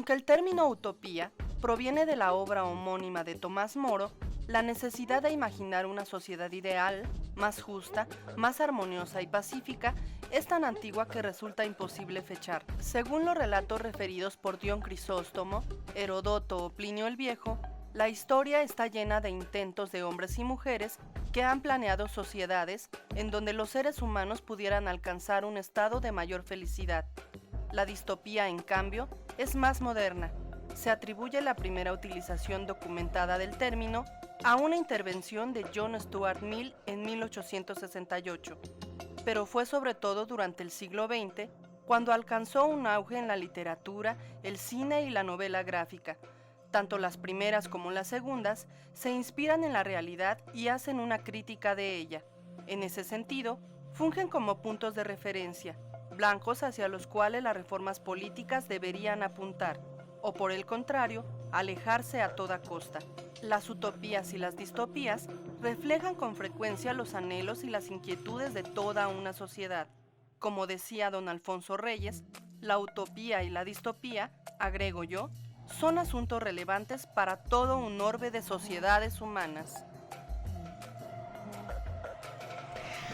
Aunque el término utopía proviene de la obra homónima de Tomás Moro, la necesidad de imaginar una sociedad ideal, más justa, más armoniosa y pacífica, es tan antigua que resulta imposible fechar. Según los relatos referidos por Dion Crisóstomo, Herodoto o Plinio el Viejo, la historia está llena de intentos de hombres y mujeres que han planeado sociedades en donde los seres humanos pudieran alcanzar un estado de mayor felicidad. La distopía, en cambio, es más moderna. Se atribuye la primera utilización documentada del término a una intervención de John Stuart Mill en 1868, pero fue sobre todo durante el siglo XX cuando alcanzó un auge en la literatura, el cine y la novela gráfica. Tanto las primeras como las segundas se inspiran en la realidad y hacen una crítica de ella. En ese sentido, fungen como puntos de referencia, blancos hacia los cuales las reformas políticas deberían apuntar, o por el contrario, alejarse a toda costa. Las utopías y las distopías reflejan con frecuencia los anhelos y las inquietudes de toda una sociedad. Como decía don Alfonso Reyes, la utopía y la distopía, agrego yo, son asuntos relevantes para todo un orbe de sociedades humanas.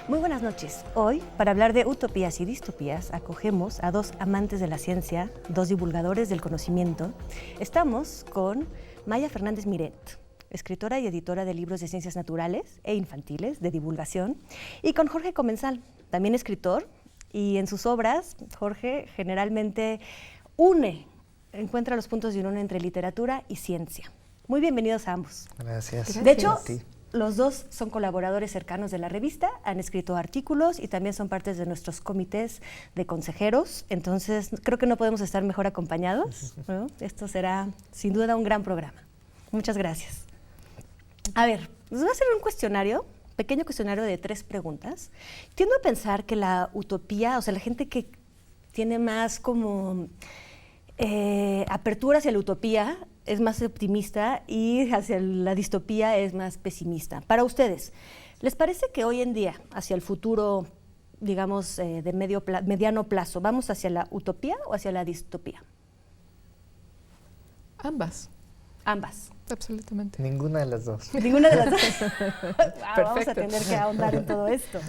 Muy buenas noches. Hoy, para hablar de utopías y distopías, acogemos a dos amantes de la ciencia, dos divulgadores del conocimiento. Estamos con Maya Fernández Miret, escritora y editora de libros de ciencias naturales e infantiles de divulgación, y con Jorge Comensal, también escritor, y en sus obras, Jorge generalmente encuentra los puntos de unión entre literatura y ciencia. Muy bienvenidos a ambos. Gracias. De hecho, los dos son colaboradores cercanos de la revista, han escrito artículos y también son partes de nuestros comités de consejeros, entonces creo que no podemos estar mejor acompañados, ¿no? Esto será sin duda un gran programa. Muchas gracias. A ver, les voy a hacer un pequeño cuestionario de 3 preguntas. Tiendo a pensar que la utopía, o sea, la gente que tiene más como apertura hacia la utopía es más optimista y hacia la distopía es más pesimista. Para ustedes, ¿les parece que hoy en día, hacia el futuro, digamos, de mediano plazo, vamos hacia la utopía o hacia la distopía? Ambas. Ambas. Absolutamente. Ninguna de las dos. Ninguna de las dos. Vamos a tener que ahondar en todo esto.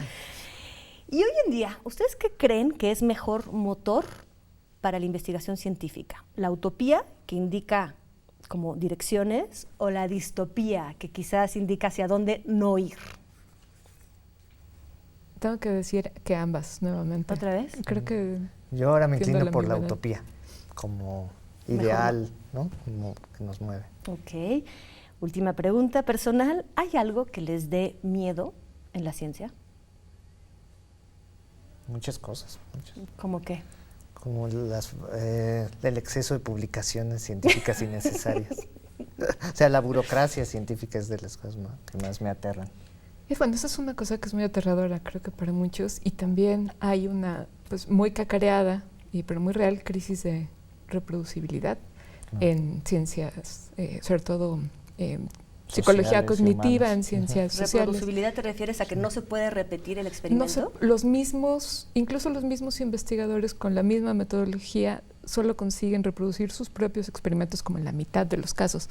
Y hoy en día, ¿ustedes qué creen que es mejor motor para la investigación científica? ¿La utopía, que indica como direcciones, o la distopía, que quizás indica hacia dónde no ir? Tengo que decir que ambas, nuevamente. ¿Otra vez? Creo que... Yo ahora me inclino por la ambigüedad. utopía, como ideal, ¿no? Como que nos mueve. Ok. Última pregunta personal. ¿Hay algo que les dé miedo en la ciencia? Muchas cosas. ¿Cómo qué? Como el exceso de publicaciones científicas innecesarias. O sea, la burocracia científica es de las cosas que más me aterran. Y bueno, esa es una cosa que es muy aterradora, creo que para muchos, y también hay una, pues, muy cacareada, pero muy real crisis de reproducibilidad en ciencias, sobre todo psicología cognitiva, humanas. En ciencias sociales. ¿Reproducibilidad te refieres a que no se puede repetir el experimento? Incluso los mismos investigadores con la misma metodología solo consiguen reproducir sus propios experimentos como en la mitad de los casos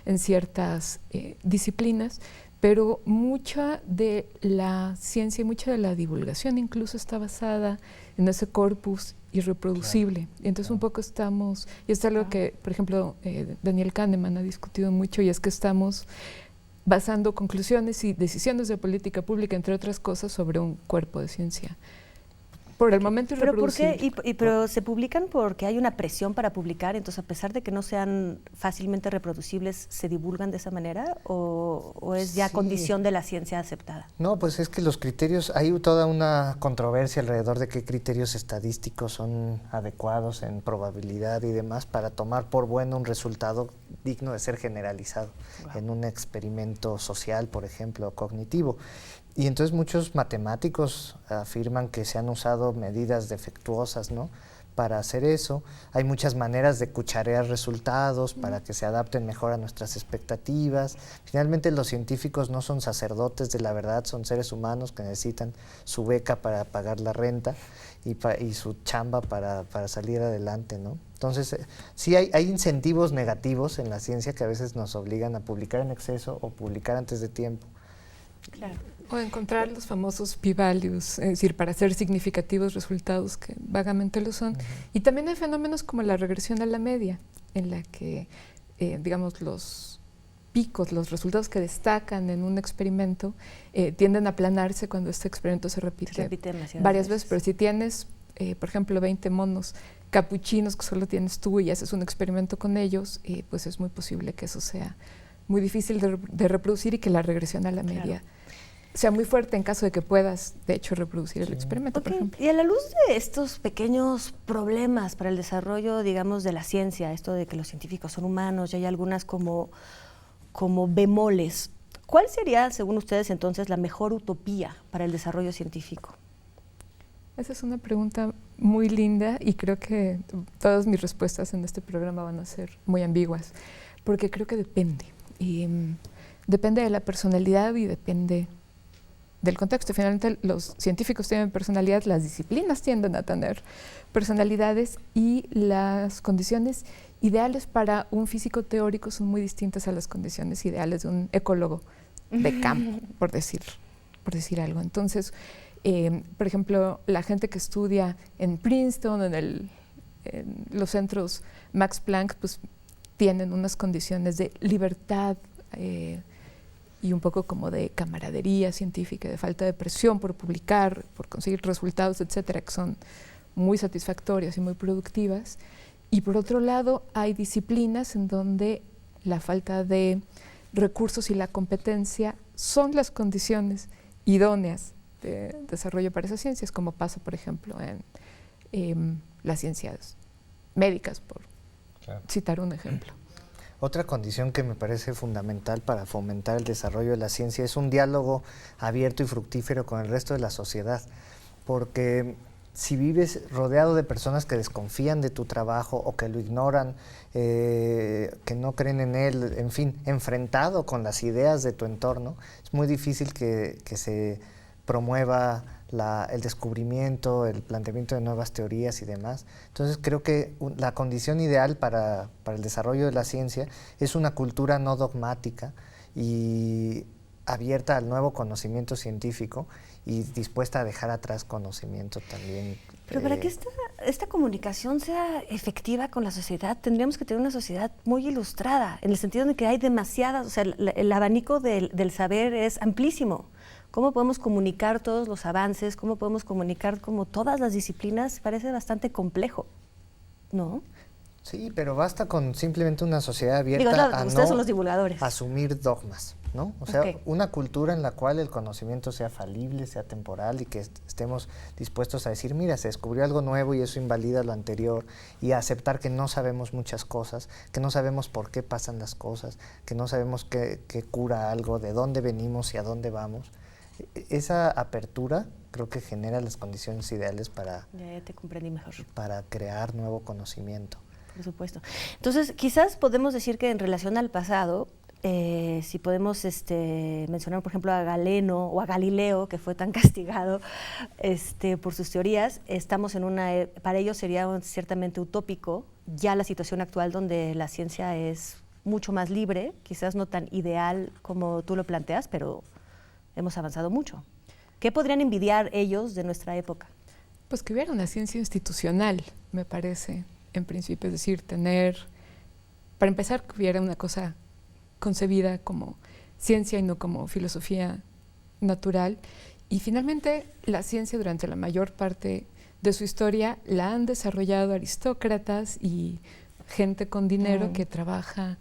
en ciertas disciplinas, pero mucha de la ciencia y mucha de la divulgación incluso está basada en ese corpus irreproducible. Claro. Y entonces un poco estamos, y esto es algo que, por ejemplo, Daniel Kahneman ha discutido mucho, y es que estamos basando conclusiones y decisiones de política pública, entre otras cosas, sobre un cuerpo de ciencia. Por el momento irreproducible. ¿Pero por qué? ¿Pero se publican porque hay una presión para publicar? Entonces, a pesar de que no sean fácilmente reproducibles, ¿se divulgan de esa manera? ¿O es ya condición de la ciencia aceptada? No, pues es que los criterios, hay toda una controversia alrededor de qué criterios estadísticos son adecuados en probabilidad y demás para tomar por bueno un resultado digno de ser generalizado en un experimento social, por ejemplo, cognitivo. Y entonces muchos matemáticos afirman que se han usado medidas defectuosas, ¿no?, para hacer eso. Hay muchas maneras de cucharear resultados para que se adapten mejor a nuestras expectativas. Finalmente, los científicos no son sacerdotes de la verdad, son seres humanos que necesitan su beca para pagar la renta y su chamba para salir adelante, ¿no? Entonces, sí hay incentivos negativos en la ciencia que a veces nos obligan a publicar en exceso o publicar antes de tiempo. Claro. O encontrar los famosos p-values, es decir, para hacer significativos resultados que vagamente lo son. Y también hay fenómenos como la regresión a la media, en la que, digamos, los picos, los resultados que destacan en un experimento tienden a aplanarse cuando este experimento se repite varias veces. Pero si tienes, por ejemplo, 20 monos capuchinos que solo tienes tú y haces un experimento con ellos, pues es muy posible que eso sea muy difícil de reproducir y que la regresión a la media sea muy fuerte en caso de que puedas, de hecho, reproducir el experimento, por ejemplo. Y a la luz de estos pequeños problemas para el desarrollo, digamos, de la ciencia, esto de que los científicos son humanos y hay algunas como bemoles, ¿cuál sería, según ustedes, entonces, la mejor utopía para el desarrollo científico? Esa es una pregunta muy linda y creo que todas mis respuestas en este programa van a ser muy ambiguas, porque creo que depende. Y depende de la personalidad y depende del contexto. Finalmente, los científicos tienen personalidad, las disciplinas tienden a tener personalidades y las condiciones ideales para un físico teórico son muy distintas a las condiciones ideales de un ecólogo de campo, por decir algo. Entonces, por ejemplo, la gente que estudia en Princeton, en los centros Max Planck, pues tienen unas condiciones de libertad y un poco como de camaradería científica, de falta de presión por publicar, por conseguir resultados, etcétera, que son muy satisfactorias y muy productivas. Y por otro lado, hay disciplinas en donde la falta de recursos y la competencia son las condiciones idóneas de desarrollo para esas ciencias, como pasa, por ejemplo, en las ciencias médicas, por citar un ejemplo. Otra condición que me parece fundamental para fomentar el desarrollo de la ciencia es un diálogo abierto y fructífero con el resto de la sociedad, porque si vives rodeado de personas que desconfían de tu trabajo o que lo ignoran, que no creen en él, en fin, enfrentado con las ideas de tu entorno, es muy difícil que se promueva el descubrimiento, el planteamiento de nuevas teorías y demás. Entonces creo que la condición ideal para el desarrollo de la ciencia es una cultura no dogmática y abierta al nuevo conocimiento científico y dispuesta a dejar atrás conocimiento también. Pero para que esta comunicación sea efectiva con la sociedad, tendríamos que tener una sociedad muy ilustrada, en el sentido de que hay demasiadas, o sea, el abanico del saber es amplísimo. ¿Cómo podemos comunicar todos los avances? ¿Cómo podemos comunicar como todas las disciplinas? Parece bastante complejo, ¿no? Sí, pero basta con simplemente una sociedad abierta. Digo, claro, a ustedes no son los divulgadores. asumir dogmas, ¿no? O sea, una cultura en la cual el conocimiento sea falible, sea temporal y que estemos dispuestos a decir, mira, se descubrió algo nuevo y eso invalida lo anterior, y a aceptar que no sabemos muchas cosas, que no sabemos por qué pasan las cosas, que no sabemos qué cura algo, de dónde venimos y a dónde vamos. Esa apertura creo que genera las condiciones ideales para, ya te comprendí mejor, para crear nuevo conocimiento. Por supuesto. Entonces, quizás podemos decir que en relación al pasado, si podemos mencionar, por ejemplo, a Galeno o a Galileo, que fue tan castigado por sus teorías, estamos en para ellos sería ciertamente utópico ya la situación actual donde la ciencia es mucho más libre, quizás no tan ideal como tú lo planteas, pero hemos avanzado mucho. ¿Qué podrían envidiar ellos de nuestra época? Pues que hubiera una ciencia institucional, me parece, en principio, es decir, para empezar, que hubiera una cosa concebida como ciencia y no como filosofía natural. Y finalmente, la ciencia durante la mayor parte de su historia la han desarrollado aristócratas y gente con dinero que trabaja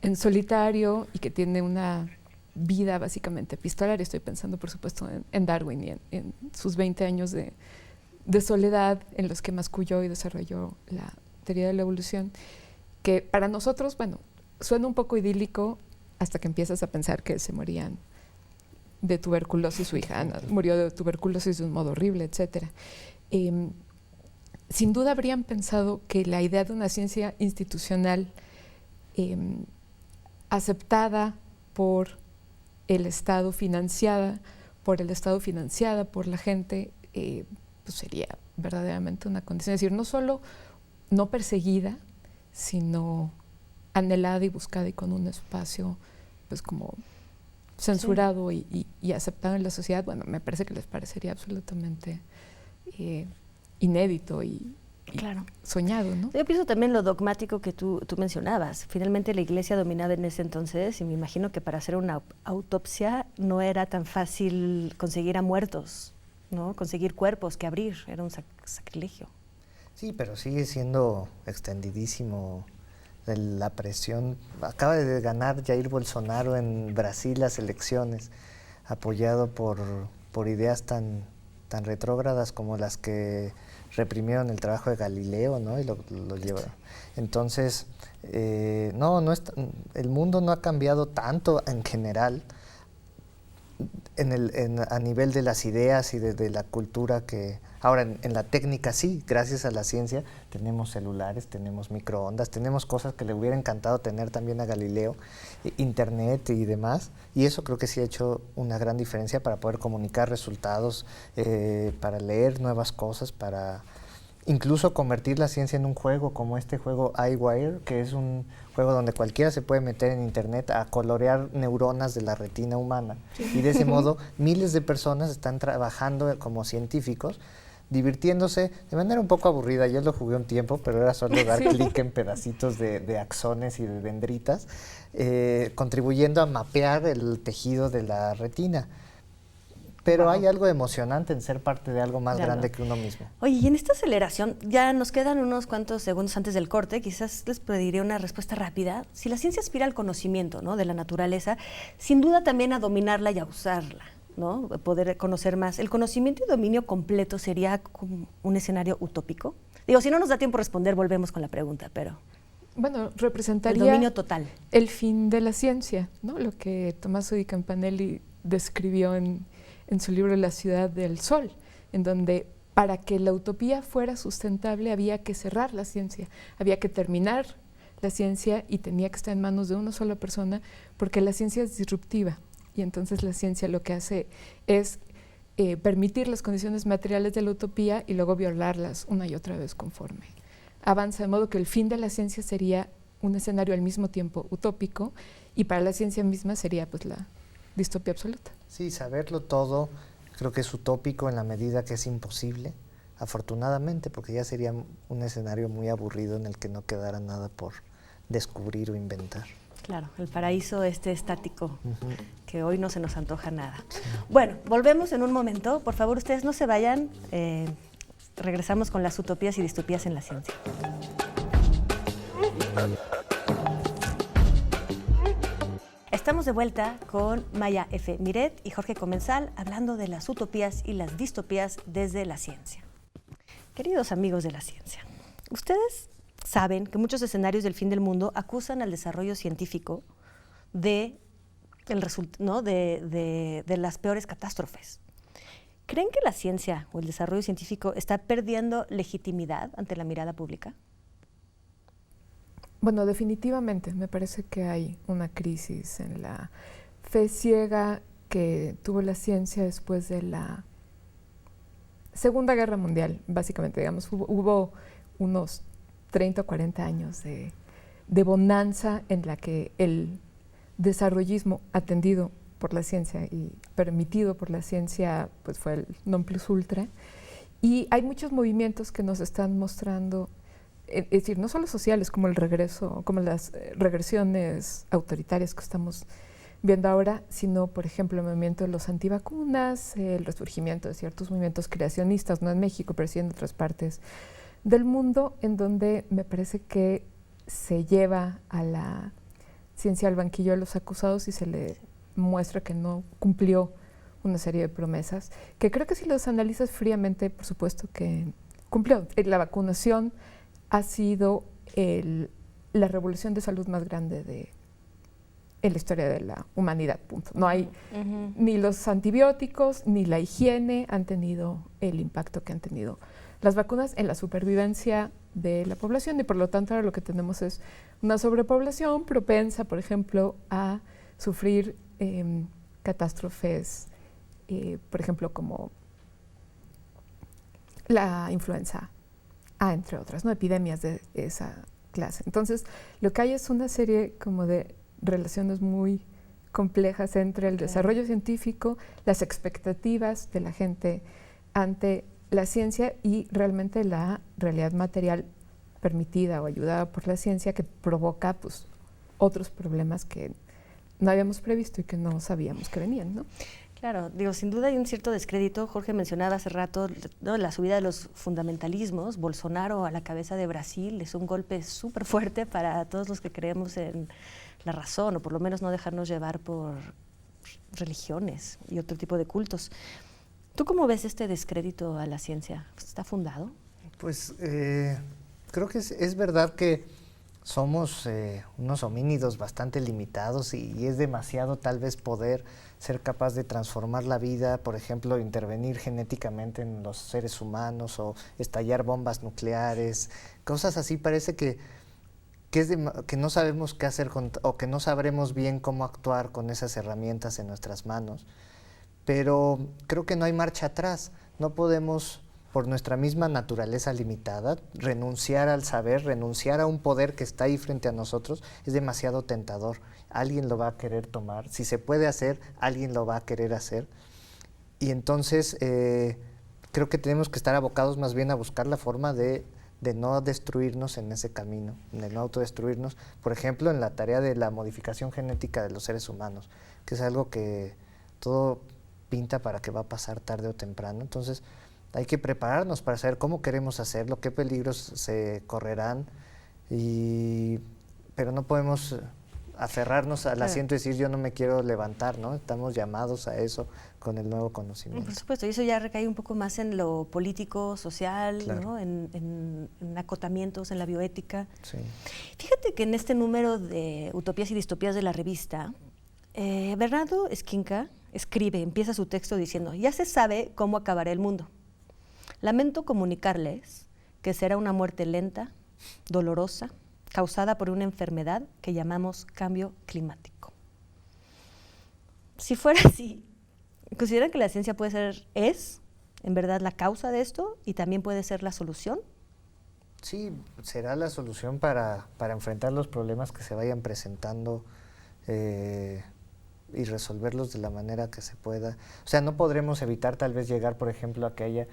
en solitario y que tiene una vida básicamente epistolaria. Estoy pensando, por supuesto, en Darwin y en sus 20 años de soledad en los que masculló y desarrolló la teoría de la evolución, que para nosotros, bueno, suena un poco idílico hasta que empiezas a pensar que se morían de tuberculosis, su hija Ana murió de tuberculosis de un modo horrible, etcétera. sin duda habrían pensado que la idea de una ciencia institucional aceptada por el Estado, financiada por la gente, pues sería verdaderamente una condición. Es decir, no solo no perseguida, sino anhelada y buscada y con un espacio pues como censurado y aceptado en la sociedad. Bueno, me parece que les parecería absolutamente inédito y claro, soñado, ¿no? Yo pienso también lo dogmático que tú mencionabas. Finalmente la Iglesia dominaba en ese entonces y me imagino que para hacer una autopsia no era tan fácil conseguir a muertos, ¿no? Conseguir cuerpos que abrir, era un sacrilegio. Sí, pero sigue siendo extendidísimo la presión. Acaba de ganar Jair Bolsonaro en Brasil las elecciones, apoyado por ideas tan retrógradas como las que reprimieron el trabajo de Galileo, ¿no? Y lo lleva. Entonces, el mundo no ha cambiado tanto en general a nivel de las ideas y de la cultura que... Ahora, en la técnica sí, gracias a la ciencia, tenemos celulares, tenemos microondas, tenemos cosas que le hubiera encantado tener también a Galileo, internet y demás, y eso creo que sí ha hecho una gran diferencia para poder comunicar resultados, para leer nuevas cosas, para incluso convertir la ciencia en un juego, como este juego iWire, que es un juego donde cualquiera se puede meter en internet a colorear neuronas de la retina humana, y de ese modo miles de personas están trabajando como científicos, divirtiéndose de manera un poco aburrida. Yo lo jugué un tiempo, pero era solo dar clic en pedacitos de axones y de dendritas, contribuyendo a mapear el tejido de la retina. Pero hay algo emocionante en ser parte de algo más grande que uno mismo. Oye, y en esta aceleración, ya nos quedan unos cuantos segundos antes del corte, quizás les pediría una respuesta rápida. Si la ciencia aspira al conocimiento, ¿no?, de la naturaleza, sin duda también a dominarla y a usarla, ¿no?, poder conocer más. ¿El conocimiento y dominio completo sería como un escenario utópico? Digo, si no nos da tiempo a responder, volvemos con la pregunta, pero... Bueno, representaría el dominio total. El fin de la ciencia, ¿no? Lo que Tommaso di Campanelli describió en su libro La ciudad del sol, en donde para que la utopía fuera sustentable había que cerrar la ciencia, había que terminar la ciencia y tenía que estar en manos de una sola persona, porque la ciencia es disruptiva y entonces la ciencia lo que hace es permitir las condiciones materiales de la utopía y luego violarlas una y otra vez conforme avanza, de modo que el fin de la ciencia sería un escenario al mismo tiempo utópico y para la ciencia misma sería pues la distopía absoluta. Sí, saberlo todo creo que es utópico en la medida que es imposible, afortunadamente, porque ya sería un escenario muy aburrido en el que no quedara nada por descubrir o inventar. Claro, el paraíso estático, que hoy no se nos antoja nada. Bueno, volvemos en un momento. Por favor, ustedes no se vayan. Regresamos con las utopías y distopías en la ciencia. Estamos de vuelta con Maya F. Miret y Jorge Comensal hablando de las utopías y las distopías desde la ciencia. Queridos amigos de la ciencia, ustedes saben que muchos escenarios del fin del mundo acusan al desarrollo científico de las peores catástrofes. ¿Creen que la ciencia o el desarrollo científico está perdiendo legitimidad ante la mirada pública? Bueno, definitivamente me parece que hay una crisis en la fe ciega que tuvo la ciencia después de la Segunda Guerra Mundial, básicamente, digamos. Hubo unos 30 o 40 años de bonanza en la que el desarrollismo atendido por la ciencia y permitido por la ciencia pues fue el non plus ultra. Y hay muchos movimientos que nos están mostrando, es decir, no solo sociales como el regreso, como las regresiones autoritarias que estamos viendo ahora, sino, por ejemplo, el movimiento de los antivacunas, el resurgimiento de ciertos movimientos creacionistas, no en México, pero sí en otras partes del mundo, en donde me parece que se lleva a la ciencia al banquillo de los acusados y se le muestra que no cumplió una serie de promesas, que creo que si los analizas fríamente, por supuesto que cumplió. La vacunación ha sido la revolución de salud más grande en la historia de la humanidad, punto. No hay ni los antibióticos ni la higiene han tenido el impacto que han tenido las vacunas en la supervivencia de la población, y por lo tanto ahora lo que tenemos es una sobrepoblación propensa, por ejemplo, a sufrir catástrofes, por ejemplo, como la influenza A, entre otras, ¿no? Epidemias de esa clase. Entonces, lo que hay es una serie como de relaciones muy complejas entre el desarrollo científico, las expectativas de la gente ante la ciencia y realmente la realidad material permitida o ayudada por la ciencia, que provoca pues otros problemas que no habíamos previsto y que no sabíamos que venían, ¿no? Claro, digo, sin duda hay un cierto descrédito. Jorge mencionaba hace rato, ¿no?, la subida de los fundamentalismos. Bolsonaro a la cabeza de Brasil es un golpe súper fuerte para todos los que creemos en la razón, o por lo menos no dejarnos llevar por religiones y otro tipo de cultos. ¿Tú cómo ves este descrédito a la ciencia? ¿Está fundado? Pues creo que es verdad que somos unos homínidos bastante limitados y es demasiado tal vez poder ser capaz de transformar la vida, por ejemplo, intervenir genéticamente en los seres humanos o estallar bombas nucleares, cosas así. Parece que no sabemos qué hacer o que no sabremos bien cómo actuar con esas herramientas en nuestras manos. Pero creo que no hay marcha atrás. No podemos, por nuestra misma naturaleza limitada, renunciar al saber, renunciar a un poder que está ahí frente a nosotros. Es demasiado tentador. Alguien lo va a querer tomar. Si se puede hacer, alguien lo va a querer hacer. Y entonces creo que tenemos que estar abocados más bien a buscar la forma de no destruirnos en ese camino, de no autodestruirnos. Por ejemplo, en la tarea de la modificación genética de los seres humanos, que es algo que todo pinta para que va a pasar tarde o temprano. Entonces hay que prepararnos para saber cómo queremos hacerlo, qué peligros se correrán, pero no podemos aferrarnos al asiento y decir yo no me quiero levantar, ¿no? Estamos llamados a eso con el nuevo conocimiento. Por supuesto, y eso ya recae un poco más en lo político, social, claro, ¿no? En acotamientos, en la bioética. Sí. Fíjate que en este número de Utopías y Distopías de la revista, Bernardo Esquinca empieza su texto diciendo: ya se sabe cómo acabará el mundo. Lamento comunicarles que será una muerte lenta, dolorosa, causada por una enfermedad que llamamos cambio climático. Si fuera así, ¿consideran que la ciencia es en verdad la causa de esto y también puede ser la solución? Sí, será la solución para enfrentar los problemas que se vayan presentando y resolverlos de la manera que se pueda. O sea, no podremos evitar tal vez llegar, por ejemplo, a que haya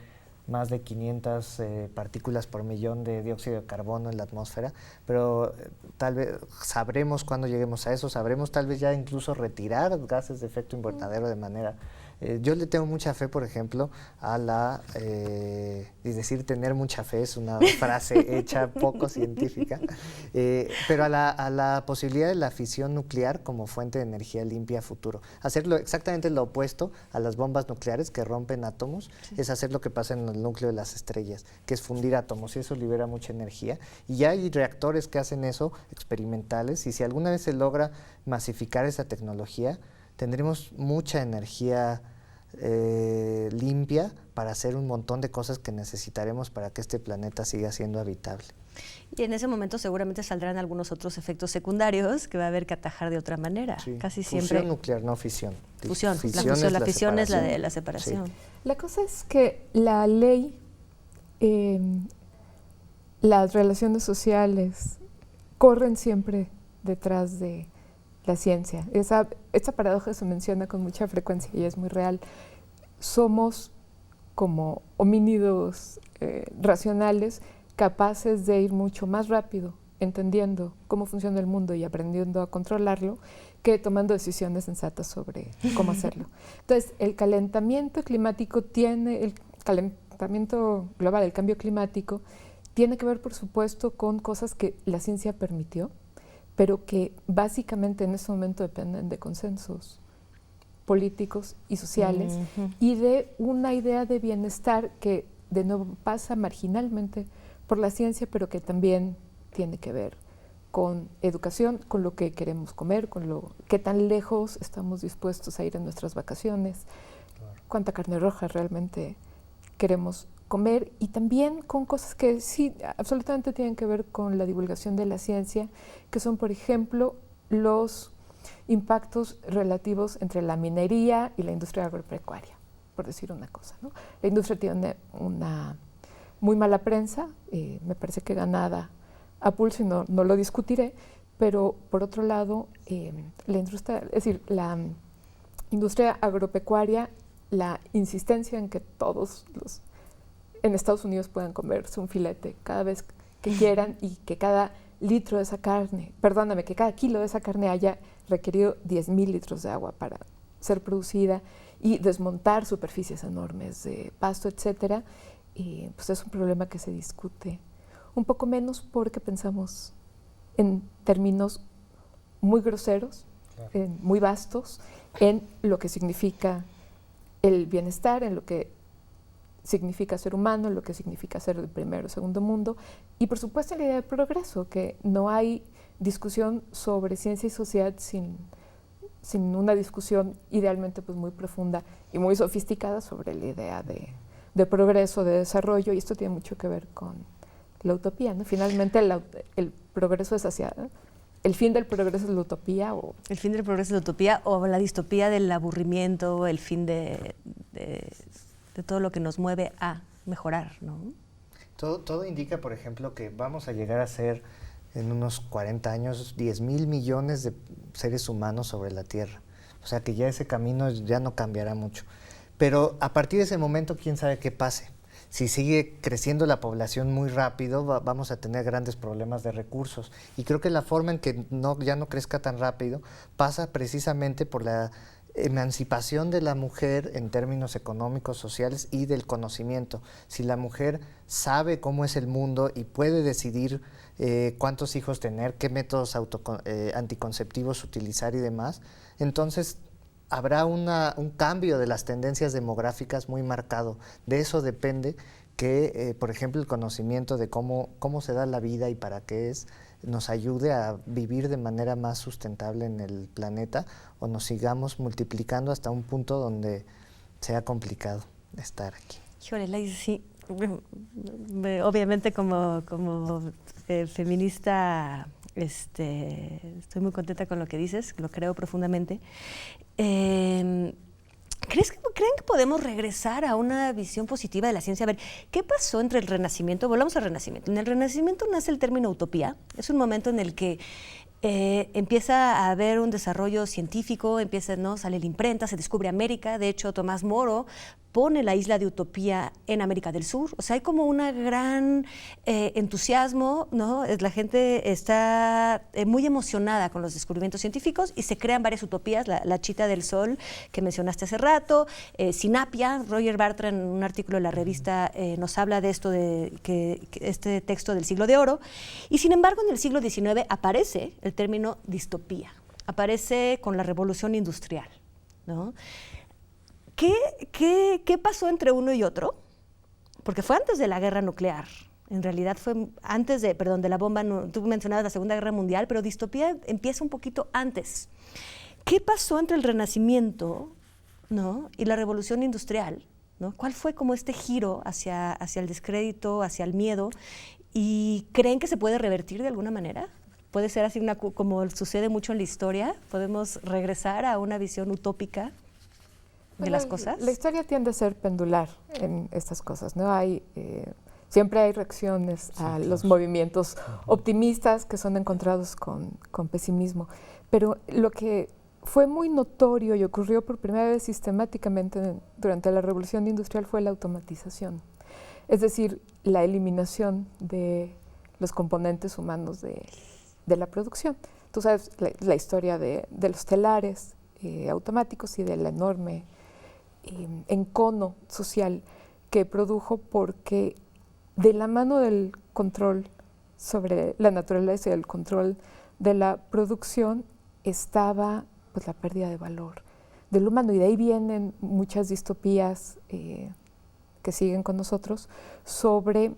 más de 500 partículas por millón de dióxido de carbono en la atmósfera, pero tal vez sabremos cuando lleguemos a eso, sabremos tal vez ya incluso retirar gases de efecto invernadero de manera... yo le tengo mucha fe, por ejemplo, a la... es decir, tener mucha fe es una frase hecha poco científica, pero a la posibilidad de la fisión nuclear como fuente de energía limpia a futuro. Hacerlo exactamente lo opuesto a las bombas nucleares que rompen átomos, sí, es hacer lo que pasa en el núcleo de las estrellas, que es fundir átomos, y eso libera mucha energía. Y ya hay reactores que hacen eso, experimentales, y si alguna vez se logra masificar esa tecnología, tendremos mucha energía limpia para hacer un montón de cosas que necesitaremos para que este planeta siga siendo habitable. Y en ese momento seguramente saldrán algunos otros efectos secundarios que va a haber que atajar de otra manera. Sí. Casi siempre. Fusión nuclear, no fisión. Fusión. La fisión es la de la separación. Sí. La cosa es que la ley, las relaciones sociales corren siempre detrás de la ciencia. Esta paradoja se menciona con mucha frecuencia y es muy real. Somos como homínidos racionales capaces de ir mucho más rápido entendiendo cómo funciona el mundo y aprendiendo a controlarlo que tomando decisiones sensatas sobre cómo hacerlo. Entonces, el calentamiento climático el calentamiento global, el cambio climático, tiene que ver, por supuesto, con cosas que la ciencia permitió, pero que básicamente en este momento dependen de consensos políticos y sociales y de una idea de bienestar que de nuevo pasa marginalmente por la ciencia, pero que también tiene que ver con educación, con lo que queremos comer, con qué tan lejos estamos dispuestos a ir en nuestras vacaciones, cuánta carne roja realmente queremos comer, y también con cosas que sí, absolutamente tienen que ver con la divulgación de la ciencia, que son, por ejemplo, los impactos relativos entre la minería y la industria agropecuaria, por decir una cosa, ¿no? La industria tiene una muy mala prensa, me parece que ganada a pulso, y no lo discutiré, pero por otro lado, la industria agropecuaria, la insistencia en que todos los en Estados Unidos puedan comerse un filete cada vez que quieran, y que cada litro de esa carne, que cada kilo de esa carne haya requerido 10,000 litros de agua para ser producida, y desmontar superficies enormes de pasto, etcétera, pues es un problema que se discute un poco menos porque pensamos en términos muy groseros, claro, muy vastos, en lo que significa el bienestar, en lo que significa ser humano, en lo que significa ser del primero o segundo mundo, y por supuesto en la idea de progreso, que no hay discusión sobre ciencia y sociedad sin una discusión idealmente pues muy profunda y muy sofisticada sobre la idea de progreso, de desarrollo, y esto tiene mucho que ver con la utopía, ¿no? Finalmente el progreso es hacia... ¿El fin del progreso es la utopía? El fin del progreso es la utopía, o la distopía del aburrimiento, el fin de todo lo que nos mueve a mejorar, ¿no? Todo indica, por ejemplo, que vamos a llegar a ser en unos 40 años 10,000 millones de seres humanos sobre la Tierra. O sea que ya ese camino ya no cambiará mucho. Pero a partir de ese momento, quién sabe qué pase. Si sigue creciendo la población muy rápido, vamos a tener grandes problemas de recursos. Y creo que la forma en que ya no crezca tan rápido pasa precisamente por la emancipación de la mujer en términos económicos, sociales y del conocimiento. Si la mujer sabe cómo es el mundo y puede decidir cuántos hijos tener, qué métodos anticonceptivos utilizar y demás, entonces habrá un cambio de las tendencias demográficas muy marcado. De eso depende que, por ejemplo, el conocimiento de cómo se da la vida y para qué nos ayude a vivir de manera más sustentable en el planeta, o nos sigamos multiplicando hasta un punto donde sea complicado estar aquí. Híjole, Laís, sí. Obviamente como feminista estoy muy contenta con lo que dices, lo creo profundamente. ¿Creen que podemos regresar a una visión positiva de la ciencia? A ver, ¿qué pasó entre el Renacimiento? Volvamos al Renacimiento. En el Renacimiento nace el término utopía. Es un momento en el que empieza a haber un desarrollo científico, sale la imprenta, se descubre América. De hecho, Tomás Moro pone la isla de Utopía en América del Sur. O sea, hay como un gran entusiasmo, ¿no? La gente está muy emocionada con los descubrimientos científicos y se crean varias utopías. La Chita del Sol, que mencionaste hace rato, Sinapia. Roger Bartra, en un artículo de la revista, nos habla de esto, que este texto del siglo de oro. Y sin embargo, en el siglo XIX aparece el término distopía. Aparece con la revolución industrial, ¿no? ¿Qué pasó entre uno y otro? Porque fue antes de la guerra nuclear. En realidad fue antes de la bomba. Tú mencionabas la Segunda Guerra Mundial, pero distopía empieza un poquito antes. ¿Qué pasó entre el Renacimiento, ¿no?, y la revolución industrial, ¿no? ¿Cuál fue como este giro hacia el descrédito, hacia el miedo? ¿Y creen que se puede revertir de alguna manera? ¿Puede ser así como sucede mucho en la historia? ¿Podemos regresar a una visión utópica de las cosas? La historia tiende a ser pendular en estas cosas, ¿no? Siempre hay reacciones a los movimientos optimistas que son encontrados con pesimismo. Pero lo que fue muy notorio y ocurrió por primera vez sistemáticamente durante la Revolución Industrial fue la automatización. Es decir, la eliminación de los componentes humanos de la producción. Tú sabes la historia de los telares automáticos y del enorme encono social que produjo, porque de la mano del control sobre la naturaleza y el control de la producción estaba pues la pérdida de valor del humano, y de ahí vienen muchas distopías que siguen con nosotros sobre,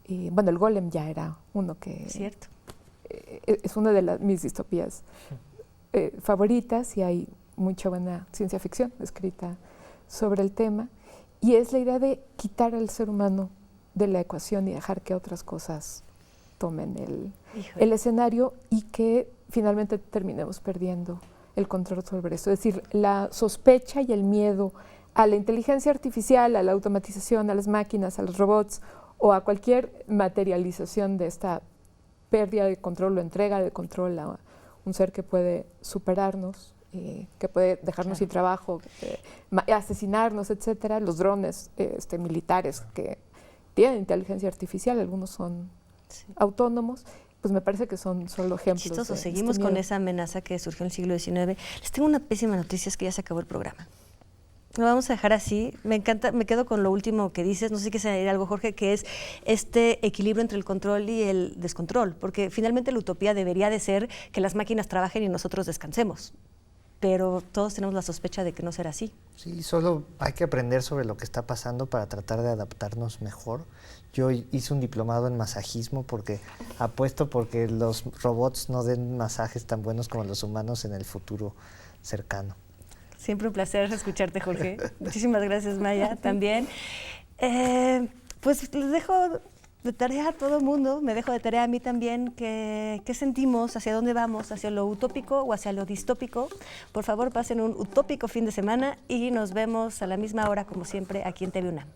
el Golem ya era uno que... Cierto. Es una de mis distopías favoritas, y hay mucha buena ciencia ficción escrita sobre el tema, y es la idea de quitar al ser humano de la ecuación y dejar que otras cosas tomen el escenario y que finalmente terminemos perdiendo el control sobre eso. Es decir, la sospecha y el miedo a la inteligencia artificial, a la automatización, a las máquinas, a los robots o a cualquier materialización de esta pérdida de control o entrega de control a un ser que puede superarnos, que puede dejarnos sin trabajo, asesinarnos, etcétera. Los drones militares que tienen inteligencia artificial, algunos son autónomos, pues me parece que son solo ejemplos. Chistoso, seguimos con esa amenaza que surgió en el siglo XIX. Les tengo una pésima noticia, es que ya se acabó el programa. Lo vamos a dejar así. Me encanta, me quedo con lo último que dices, no sé si quieres añadir algo, Jorge, que es este equilibrio entre el control y el descontrol, porque finalmente la utopía debería de ser que las máquinas trabajen y nosotros descansemos, pero todos tenemos la sospecha de que no será así. Sí, solo hay que aprender sobre lo que está pasando para tratar de adaptarnos mejor. Yo hice un diplomado en masajismo porque apuesto porque los robots no den masajes tan buenos como los humanos en el futuro cercano. Siempre un placer escucharte, Jorge. Muchísimas gracias, Maya, también. Pues les dejo de tarea a todo el mundo, me dejo de tarea a mí también, qué sentimos, hacia dónde vamos, hacia lo utópico o hacia lo distópico. Por favor, pasen un utópico fin de semana y nos vemos a la misma hora, como siempre, aquí en TV UNAM.